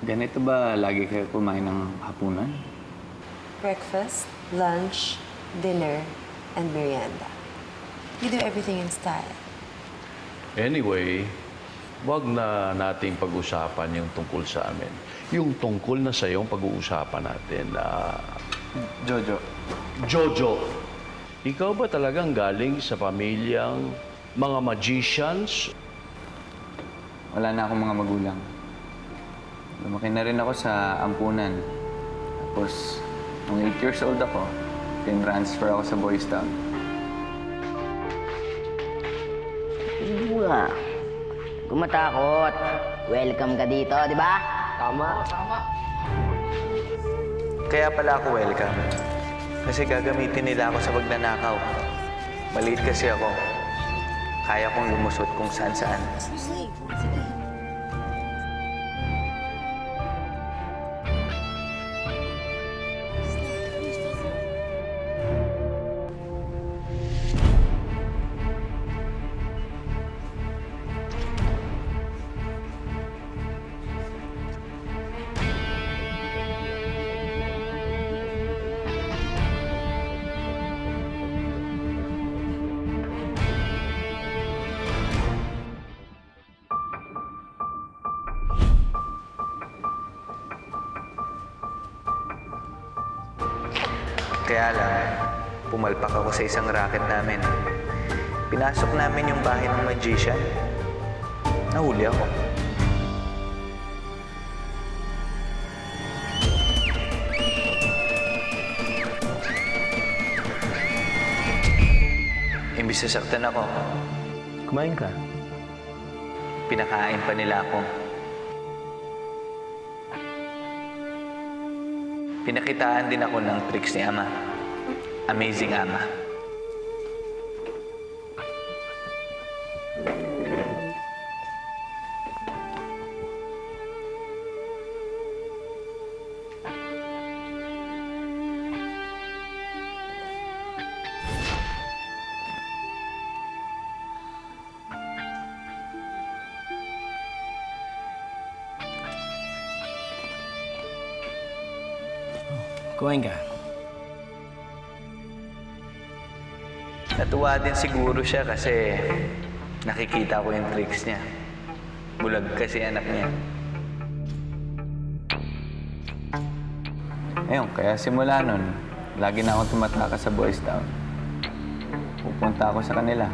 Ganito ba lagi kayo kumain ng hapunan? Breakfast, lunch, dinner, and merienda. We do everything in style. Anyway, wag na nating pag-usapan yung tungkol sa amin. Yung tungkol na sa yung pag-uusapan natin. Jojo. Jojo, ikaw ba talagang galing sa pamilyang mga magicians? Wala na akong mga magulang. Lumaki na rin ako sa ampunan. Tapos, nung 8 years old ako, tin-transfer ako sa Boys Town. Buwa. Gumatakot. Welcome ka dito, di ba? Kaya pala ako welcome. Kasi gagamitin nila ako sa pagnanakaw. Maliit kasi ako. Kaya kong lumusot kung saan-saan. Kaya lang, pumalpak ako sa isang racket namin. Pinasok namin yung bahay ng magician. Nahuli ako. Imbis na saktan ako, Kumain ka. pinakain pa nila ako. Pinakitaan din ako ng tricks ni Ama. Amazing Ama. Kumain ka. Natuwa din siguro siya kasi nakikita ko yung tricks niya. Bulag kasi anak niya. Ayun, kaya simula nun, lagi na akong tumataka sa Boys Town. Pupunta ako sa kanila.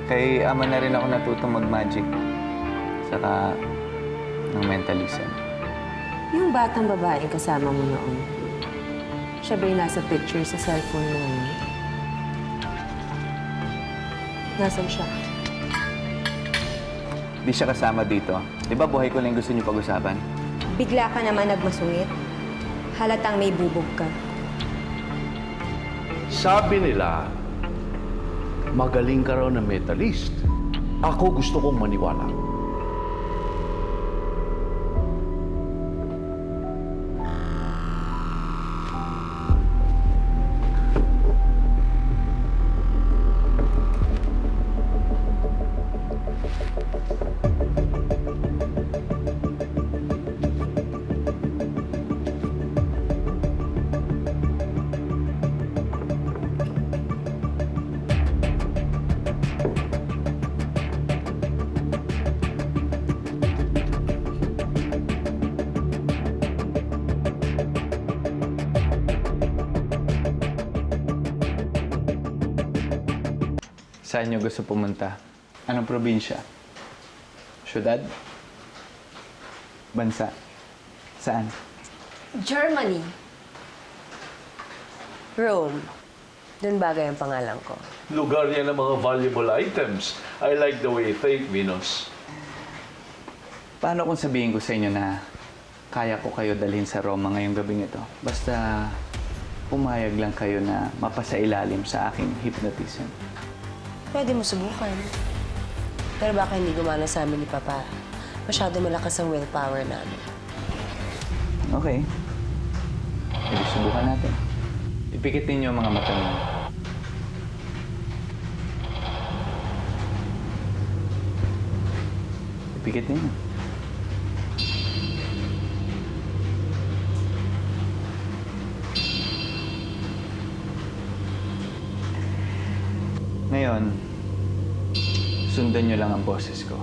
Kay ama na rin ako natutong mag-magic. Saka ng mentalism. Yung batang babaeng kasama mo noon, siya ba yung nasa picture sa cellphone mo ngayon? Nasaan siya? Di siya kasama dito. Di ba buhay ko lang gusto niyo pag-usapan? Bigla ka naman nagmasungit. Halatang may bubog ka. Sabi nila, magaling ka raw na metalist. Ako gusto kong maniwala. Saan niyo gusto pumunta? Anong probinsya? Syudad? Bansa? Saan? Germany. Rome. Doon bagay ang pangalan ko. Lugar niya ng mga valuable items. I like the way you think, Venus. Paano kung sabihin ko sa inyo na kaya ko kayo dalhin sa Roma ngayong gabing ito? Basta pumayag lang kayo na mapasailalim sa aking hypnotism. Pwede mo subukan. Pero baka hindi gumana sa amin ni Papa. Masyado malakas ang willpower namin. Okay. Pwede subukan natin. Ipikit ninyo ang mga mata ninyo. Ipikit ninyo. Ngayon, sundan niyo lang ang boses ko.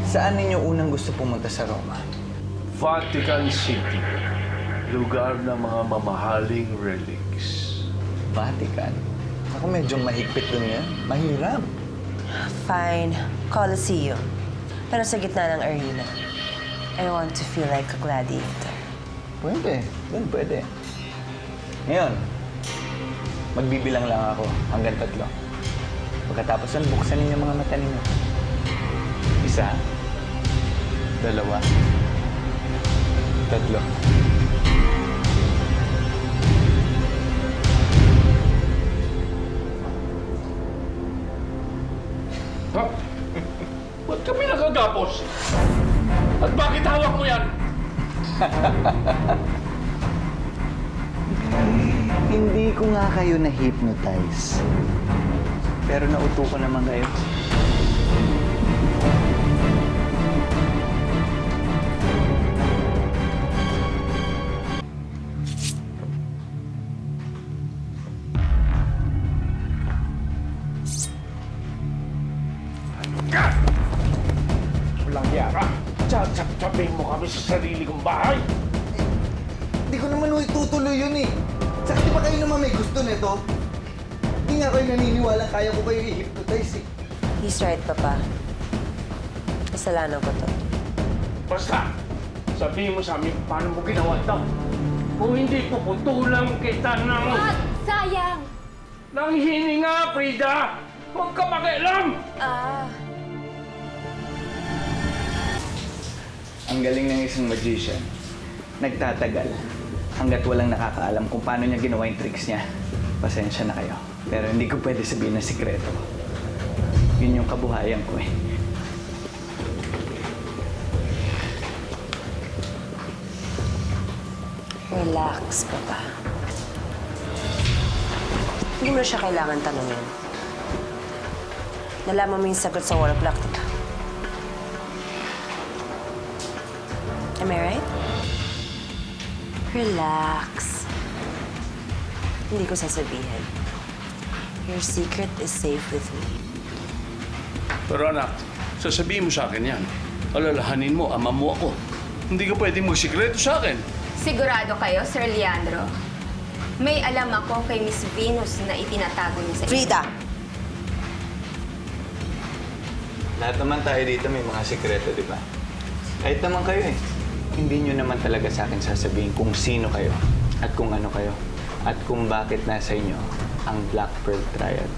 Saan ninyo unang gusto pumunta sa Roma? Vatican City. Lugar ng mga mamahaling relics. Vatican? Ako medyo mahigpit dun yan. Mahirap. Fine. Colosseum. Pero sa gitna ng arena. I want to feel like a gladiator. Pwede. Doon pwede. Ngayon, magbibilang lang ako hanggang 3. Pagkatapos nun, buksan ninyo mga mata ninyo. 1, 2, 3. Ha? Ba't kami nakagapos? At bakit hawak mo yan? Hindi ko nga kayo na-hypnotize. Pero nauto ko naman kayo. Walang yara. Tsap-tsap-tsapin mo kami sa sarili kong bahay. Hindi ko naman itutuloy yun eh. Saka di ba kayo naman may gusto nito? Hindi nga kayo naniniwala kaya ko kayo i-hypnotize eh. He's right, Papa. Kasalanan ko to. Basta, sabihin mo sa amin paano mo ginawa ito. Kung hindi, puputulan kita ng... Wag! Sayang! ng hininga, Frida! Huwag ka makialam! Ang galing ng isang magician. Nagtatagal hanggat walang nakakaalam kung paano niya ginawa yung tricks niya. Pasensya na kayo. Pero hindi ko pwede sabihin na sikreto. Yun yung kabuhayan ko eh. Relax, Papa. Hindi mo na siya kailangan tanungin. Nalaman mo yung sagot sa wall clock, diba? Am I right? Relax. Hindi ko sasabihin. Your secret is safe with me. Pero anak, sasabihin mo sa akin yan. Alalahanin mo, ama mo ako. Hindi ka pwedeng magsikreto sa akin. Sigurado kayo, Sir Leandro? May alam ako kay Miss Venus na itinatago niya sa Frida! Lahat naman tayo dito may mga sikreto, di ba? Kahit naman kayo eh. Hindi nyo naman talaga sa akin sasabihin kung sino kayo at kung ano kayo at kung bakit nasa inyo ang Black Pearl Triad.